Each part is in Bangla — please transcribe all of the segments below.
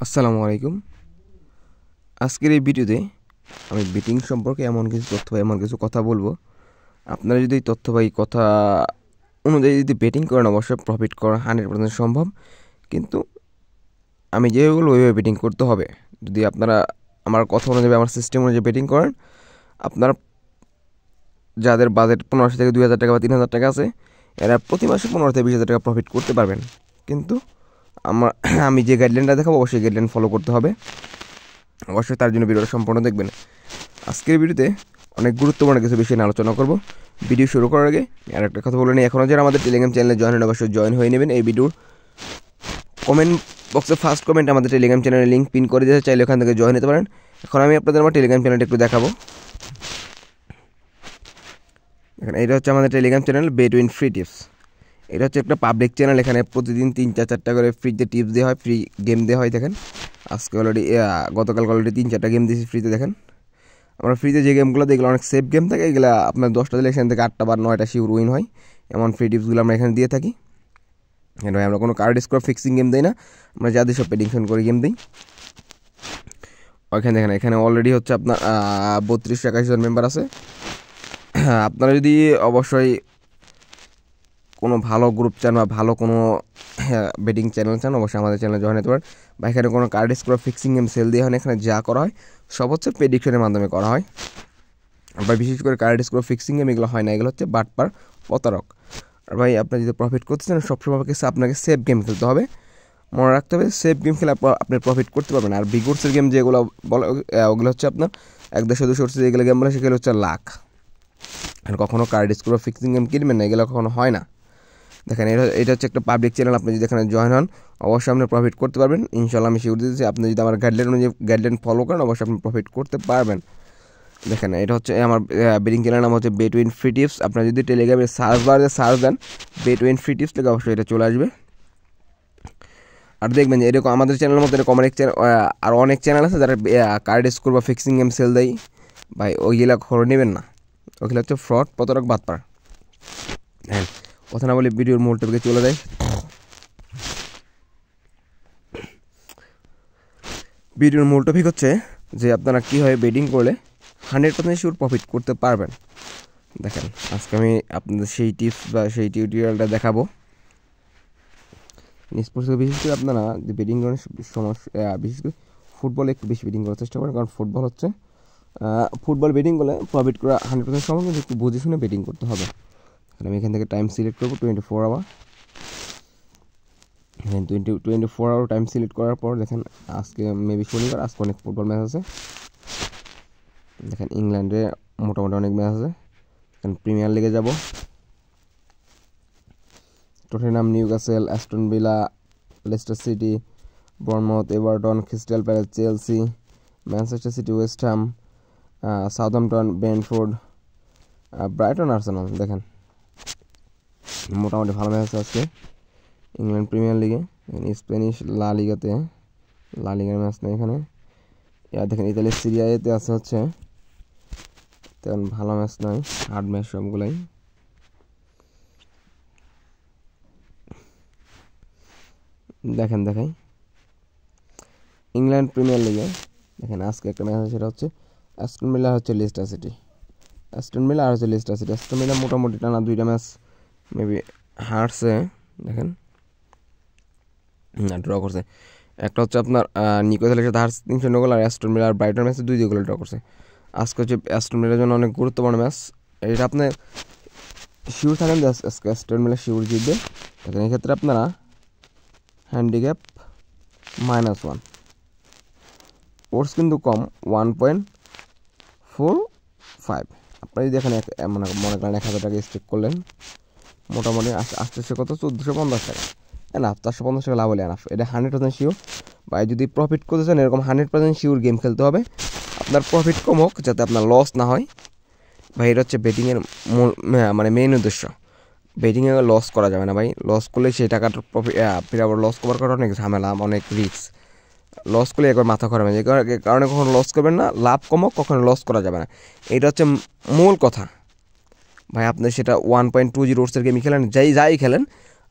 আসসালামু আলাইকুম। আজকের এই ভিডিওতে আমি বেটিং সম্পর্কে এমন কিছু তথ্য বা এমন কিছু কথা বলবো, আপনারা যদি এই তথ্য বা এই কথা অনুযায়ী যদি বেটিং করেন অবশ্যই প্রফিট করা 100% সম্ভব। কিন্তু আমি যেভাবে বলবো ওইভাবে বেটিং করতে হবে। যদি আপনারা আমার কথা অনুযায়ী আমার সিস্টেম অনুযায়ী বেটিং করেন, আপনারা যাদের বাজেট 1500 থেকে 2000 টাকা বা 3000 টাকা আছে, এরা প্রতি মাসে 15 থেকে 20,000 টাকা প্রফিট করতে পারবেন। কিন্তু আমি যে গাইডলাইনটা দেখাবো অবশ্যই গাইডলাইন ফলো করতে হবে। অবশ্যই তার জন্য ভিডিওটা সম্পূর্ণ দেখবেন। আজকের ভিডিওতে অনেক গুরুত্বপূর্ণ কিছু বিষয় নিয়ে আলোচনা করব। ভিডিও শুরু করার আগে আর একটা কথা বলে নিই, এখনও যারা আমাদের টেলিগ্রাম চ্যানেলে জয়েন হন অবশ্যই জয়েন হয়ে নেবেন। এই ভিডিওর কমেন্ট বক্সে ফার্স্ট কমেন্ট আমাদের টেলিগ্রাম চ্যানেলের লিঙ্ক পিন করে দিতে চাইলে ওখান থেকে জয়েন হতে পারেন। এখন আমি আপনাদের আমার টেলিগ্রাম চ্যানেলটা একটু দেখাবো। এখানে এটা হচ্ছে আমাদের টেলিগ্রাম চ্যানেল বেটুইন ফ্রি টিপস। এটা হচ্ছে একটা পাবলিক চ্যানেল, এখানে প্রতিদিন 3-4টা করে ফ্রিতে টিপস দেওয়া হয়, ফ্রি গেম দেওয়া হয়। দেখেন আজকে অলরেডি গতকাল অলরেডি 3-4টা গেম দিয়েছি ফ্রিতে। দেখেন আমরা ফ্রিতে যে গেমগুলো দেখলে অনেক সেফ গেম থাকে, এগুলো আপনার 10টা দিলে এখান থেকে 8টা বা 9টা শিওর উইন হয়, এমন ফ্রি টিপসগুলো আমরা এখানে দিয়ে থাকি। ভাই আমরা কোনো কার্ড স্কোর ফিক্সিং গেম দিই না, আমরা যাদের সব প্রেডিকশন করে গেম দিই। ওইখানে দেখেন এখানে অলরেডি হচ্ছে আপনার 32-81 জন মেম্বার আছে। আপনারা যদি অবশ্যই কোনো ভালো গ্রুপ চান বা ভালো কোনো বেটিং চ্যানেল চান অবশ্যই আমাদের চ্যানেলে জয়েন হতে পারেন। বা এখানে কোনো কার্ড স্কোর ফিক্সিং গেম সেল দিয়ে হয় না, এখানে যা করা হয় সব হচ্ছে প্রেডিকশনের মাধ্যমে করা হয়। আবার বিশেষ করে কার্ড স্কোর ফিক্সিং গেম এগুলো হয় না, এগুলো হচ্ছে বাটপার প্রতারক। আর ভাই আপনি যদি প্রফিট করতে চান সবসময় আপনাকে সেফ গেম খেলতে হবে, মনে রাখতে হবে সেফ গেম খেলে আপনি প্রফিট করতে পারবেন। আর বিগোর্সের গেম যেগুলো বলে ওগুলো হচ্ছে আপনার 1-200 যেগুলো গেম বলে সেগুলো হচ্ছে লাখ। আর কখনও কার্ড স্কোর ফিক্সিং গেম কিনবেন না, এগুলো কখনো হয় না। দেখেন এটা হচ্ছে একটা পাবলিক চ্যানেল, আপনি যদি এখানে জয়েন হন অবশ্যই আপনি প্রফিট করতে পারবেন ইনশাল্লাহ। আমি শিওর দিতেছি আপনি যদি আমার গাইডলাইন অনুযায়ী গাইডলাইন ফলো করেন অবশ্যই আপনি প্রফিট করতে পারবেন। দেখেন এটা হচ্ছে আমার বেটিং চ্যানেল নাম হচ্ছে বেটুইন ফ্রি টিপস। আপনারা যদি টেলিগ্রামে সার্চ বারে সার্চ দেন বেটুইন ফ্রি টিপস থেকে অবশ্যই এটা চলে আসবে। আর দেখবেন যে এরকম আমাদের চ্যানেলের মধ্যে এরকম অনেক চ্যানেল আর অনেক চ্যানেল আছে যারা কার্ড স্কোর বা ফিক্সিং গেম সেল দেয়। ভাই ওইগুলা খবর নেবেন না, ওইগুলো হচ্ছে ফ্রড প্রতারক বাটপার। হ্যাঁ কথা না বলে ভিডিওর মূল টপিকে চলে যায়। ভিডিওর মূল টপিক হচ্ছে যে আপনারা কীভাবে বেটিং করলে 100% শিওর প্রফিট করতে পারবেন। দেখেন আজকে আমি আপনাদের সেই টিপস বা সেই টিউটোরিয়ালটা দেখাবো। স্পোর্টস বিশেষ করে আপনারা যে বেটিং করেন সমস্যা বিশেষ করে ফুটবলে একটু বেশি বেটিং করার চেষ্টা করেন, কারণ ফুটবল হচ্ছে ফুটবল বেটিং করলে প্রফিট করা 100% সম্ভব, কিন্তু একটু বুঝে শুনে বেটিং করতে হবে। আমি এখান থেকে টাইম সিলেক্ট করবো 24 আওয়ার। 24 আওয়ার টাইম সিলেক্ট করার পর দেখেন আজকে মেবি শনিবার, আজকে অনেক ফুটবল ম্যাচ আছে। দেখেন ইংল্যান্ডে মোটামুটি অনেক ম্যাচ আছে। এখন প্রিমিয়ার লিগে যাব, Tottenham, Newcastle, Aston Villa, Leicester City, Bournemouth, Everton, Crystal Palace, Chelsea, Manchester City, West Ham, Southampton, Brentford, Brighton, Arsenal. দেখেন মোটামুটি ভালো ম্যাচ আছে আজকে। ইংল্যান্ড প্রিমিয়ার লিগে, স্প্যানিশ লা লিগাতে লা লিগার ম্যাচ নেই এখানে। দেখেন ইতালির সিরিয়া এতে আছে হচ্ছে তেমন ভালো ম্যাচ নয়, হার্ড ম্যাচ সবগুলাই। দেখেন ইংল্যান্ড প্রিমিয়ার লিগে দেখেন আজকে একটা ম্যাচ আছে, সেটা হচ্ছে অ্যাস্টন ভিলা হচ্ছে লেস্টার সিটি। অ্যাস্টন ভিলা আর হচ্ছে লেস্টার সিটি। অ্যাস্টন ভিলা মোটামুটি টানা 2টা ম্যাচ মেবি হারছে, দেখেন ড্র করছে। একটা হচ্ছে আপনার নিউক্যাসলের সাথে হারছে 300 গোল, আর অ্যাস্টন ভিলা আর ব্রাইটন ম্যাচে 2-2 গোলে ড্র করছে। আজকে হচ্ছে অ্যাস্টন ভিলার জন্য অনেক গুরুত্বপূর্ণ ম্যাচ। এটা আপনি শিওর থাকেন যে আজকে অ্যাস্টন ভিলা শিওর জিতবে। দেখেন এক্ষেত্রে আপনারা হ্যান্ডিক্যাপ -1, ওটস কিন্তু কম 1.45। আপনারা যদি এখানে মনে করেন 1000 টাকা স্টেক করলেন, মোটামুটি আসতেছে কত 1450 টাকা। এনাফ, 450 টাকা লাভ হলে এনাফ। এটা 100% শিওর। বা যদি প্রফিট করতে চান এরকম 100% শিওর গেম খেলতে হবে। আপনার প্রফিট কম হোক যাতে আপনার লস না হয়। ভাই এটা হচ্ছে বেটিংয়ের মূল মেইন উদ্দেশ্য। বেটিংয়ে লস করা যাবে না ভাই, লস করলে সেই টাকাটা প্রফিট ফিরে আবার লস করার কারণে অনেক ঝামেলা, অনেক রিস্ক। লস করলে একবার মাথা খারাপ হয়, যে কারণে কখনো লস করবেন না। লাভ কমক কখনো লস করা যাবে না, এটা হচ্ছে মূল কথা। ভাই আপনি সেটা 1.20 ওটসের গেমই খেলেন, যাই খেলেন,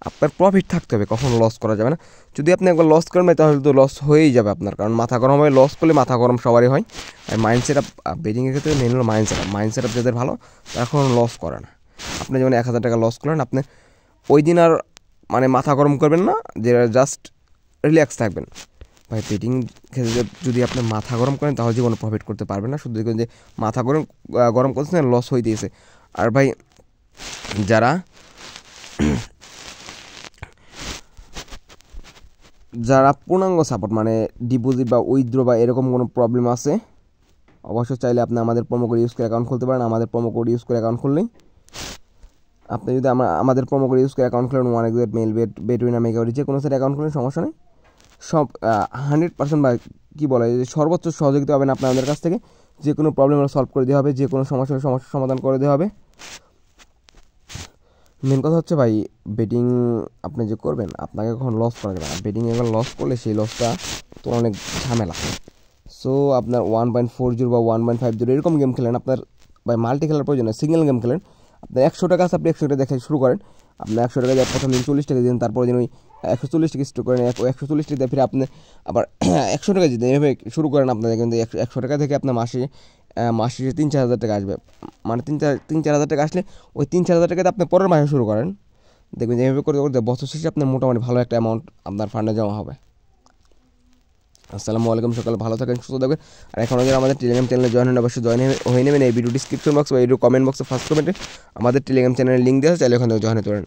আপনার প্রফিট থাকতে হবে, কখনো লস করা যাবে না। যদি আপনি একবার লস করেন ভাই তাহলে তো লস হয়েই যাবে আপনার, কারণ মাথা গরম হয়ে লস করলে মাথা গরম সবারই হয়। আর মাইন্ড সেট আপ, বেটিংয়ের ক্ষেত্রে মেন হলো মাইন্ড সেট আপ যাদের ভালো তারা কখনো লস করে না। আপনি যেমন 1,000 টাকা লস করলেন, আপনি ওই দিন আর মানে মাথা গরম করবেন না, যে জাস্ট রিল্যাক্স থাকবেন। ভাই বেটিং ক্ষেত্রে যদি আপনি মাথা গরম করেন তাহলে জীবনে প্রফিট করতে পারবেন না, শুধু দেখবেন যে মাথা গরম করছেন লস হয়ে দিয়েছে। আর ভাই যারা যারা পূর্ণাঙ্গ সাপোর্ট মানে ডিপোজিট বা উইথড্র বা এরকম কোনো প্রবলেম আছে, অবশ্যই চাইলে আপনি আমাদের প্রোমো কোড ইউজ করে অ্যাকাউন্ট খুলতে পারেন। আমাদের প্রোমো কোড ইউজ করে অ্যাকাউন্ট খুললেই আপনি যদি আমাদের প্রোমো কোড ইউজ করে অ্যাকাউন্ট খুলেন, OneXBet, মেলবেট, বেটউইনার, মেগাউরি, যে কোনো সাইটে অ্যাকাউন্ট খুলেন সমস্যা নেই। সব 100% বা কী বলা যায়, সর্বোচ্চ সহযোগিতা পাবেন আপনাদের কাছ থেকে। যে কোনো প্রবলেম সলভ করে দেওয়া হবে, যে কোনো সমস্যার সমাধান করে দেওয়া হবে। মেন কথা হচ্ছে ভাই বেটিং আপনি যে করবেন আপনাকে কখন লস করা যাবে না। বেটিং একবার লস করলে সেই লসটা তো অনেক ঝামেলা। সো আপনার 1.40 বা 1.50 এরকম গেম খেলেন, আপনার ভাই মাল্টি খেলার প্রয়োজন নেই, সিঙ্গেল গেম খেলেন। আপনার 100 টাকা আছে, আপনি 100 টাকা দেখে শুরু করেন। আপনি 100 টাকা দিয়ে প্রথম দিন 40 টাকা দিন, তারপরে দিন ওই 140 টাকা স্টোর করেন, 140 টাকা দিয়ে ফিরে আপনি আবার 100 টাকা দিন, এভাবে শুরু করেন। আপনাদের কিন্তু 100 টাকা থেকে আপনার মাসে 3-4 হাজার টাকা আসবে। মানে 3-4 হাজার টাকা আসলে ওই 3-4 হাজার টাকাতে আপনি পরের মাসে শুরু করেন, দেখবেন যে এভাবে করতে করতে বছর শেষে আপনার মোটামুটি ভালো একটা অ্যামাউন্ট আপনার ফান্ডে জমা হবে। আসসালামু আলাইকুম, সকালে ভালো থাকেন, সুস্থ থাকবেন। আর এখন যদি আমাদের টেলিগ্রাম চ্যানেলে জয়েন হন, অবশ্যই জয়েন হয়ে নেবেন। এই ভিডিও ডিসক্রিপশন বক্স বা ভিডিও কমেন্ট বক্সে ফার্স্ট কমেন্টে আমাদের টেলিগ্রাম চ্যানেলের লিঙ্ক দেওয়া আছে, চাইলে ওখানে জয়েন হতে পারেন।